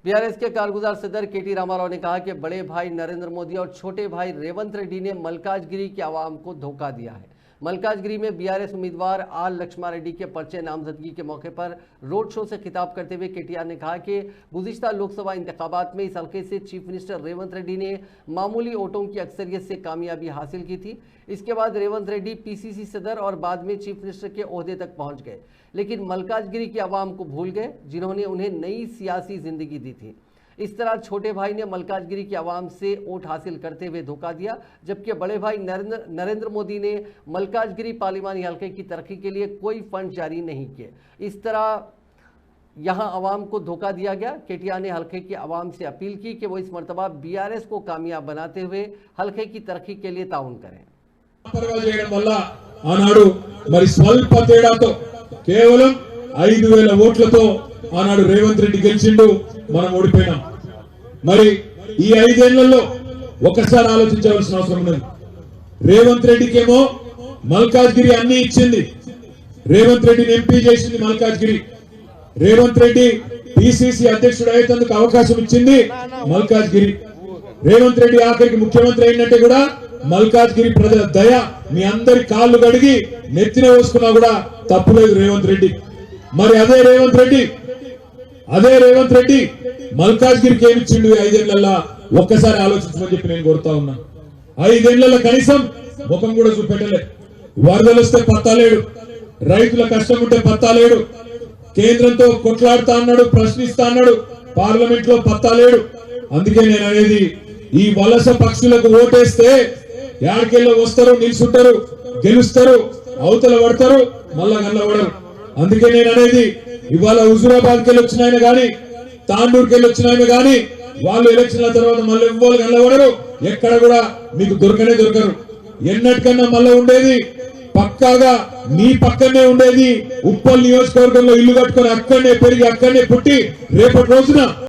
BRS के कारगुजार सदर केटी रामाराव ने कहा कि बड़े भाई नरेंद्र मोदी और छोटे भाई रेवंत रेड्डी ने मल्काजगिरी की आवाम को धोखा दिया है। मल्काजगिरी में बीआरएस उम्मीदवार आर लक्ष्मण रेड्डी के पर्चे नामजदगी के मौके पर रोड शो से खिताब करते हुए केटीआर ने कहा कि गुज़िश्ता लोकसभा इंतखाबात में इस हल्के से चीफ मिनिस्टर रेवंत रेड्डी ने मामूली वोटों की अक्सरियत से कामयाबी हासिल की थी। इसके बाद रेवंत रेड्डी पीसीसी सदर और बाद में चीफ मिनिस्टर के ओहदे तक पहुंच गए, लेकिन मल्काजगिरी की आवाम को भूल गए जिन्होंने उन्हें नई सियासी जिंदगी दी थी। इस तरह छोटे भाई ने मल्काजगिरी की आवाम से वोट हासिल करते हुए धोखा दिया, जबकि बड़े भाई नरेंद्र मोदी ने मल्काजगिरी पार्लिमानी हल्के की तरक्की के लिए कोई फंड जारी नहीं किए। इस तरह यहां आवाम को धोखा दिया गया। केटीआर ने हल्के की आवाम से अपील की कि वो इस मरतबा बीआरएस को कामयाब बनाते हुए हल्के की तरक्की के लिए ताउन करें। स्वल्प తేడాతో కేవలం 5000 ఓట్లతో ఆనాడు రేవంత్ రెడ్డి గెలిచిండు, మనం ఓడిపోయినాం। మరి ఈ 5 ఏళ్లలో ఒకసారి ఆలోచించవలసిన అవసరం ఉంది। రేవంత్ రెడ్డికేమో మల్కాజ్గిరి అన్ని ఇచ్చింది, రేవంత్ రెడ్డిని ఎంపీ చేసింది మల్కాజ్గిరి, రేవంత్ రెడ్డి పిసిసి అధ్యక్షుడు అయ్యేందుకు అవకాశం ఇచ్చింది మల్కాజ్గిరి, రేవంత్ రెడ్డి ఆఖరికి ముఖ్యమంత్రి అయినట్టే కూడా మల్కాజ్గిరి ప్రజల దయ మీ అందరి కాళ్ళు గడిగి నెత్తిన వేసుకున్నా కూడా తప్పులేదు రేవంత్ రెడ్డి। మరి అదే రేవంత్ రెడ్డి మల్కాజ్గిరికి ఏమిచ్చిండు 5 ఏళ్లలో ఒక్కసారి ఆలోచించమని చెప్పి నేను కోరుతా ఉన్నా। 5 ఏళ్లలో కనీసం ముఖం కూడా చూపెట్టలే, వరదలు వస్తే పత్తాలేడు, రైతుల కష్టం ఉంటే పత్తాలేడు, కేంద్రంతో కొట్లాడుతా అన్నాడు, ప్రశ్నిస్తా అన్నాడు, పార్లమెంట్ లో పత్తాలేడు। అందుకే నేను అనేది ఈ వలస పక్షులకు ఓటేస్తే యాడికెళ్ళ వస్తారు, నిల్చుంటారు, గెలుస్తారు, అవతల పడతారు, మళ్ళా గల్లబడరు। అందుకే నేను అనేది ఇవాళ హుజూరాబాద్కి వెళ్ళి వచ్చిన ఆయన గాని, తాండూరుకి వెళ్ళి వచ్చిన ఆయన గాని వాళ్ళు ఎలక్షన్ల తర్వాత మళ్ళీ ఎవ్వరు గల్లబడరు, ఎక్కడ కూడా మీకు దొరకరు। ఎన్నటికన్నా మళ్ళీ ఉండేది పక్కాగా మీ పక్కనే ఉండేది ఉప్పల్ నియోజకవర్గంలో ఇల్లు కట్టుకొని అక్కడనే పెరిగి అక్కడనే పుట్టి రేపటి రోజున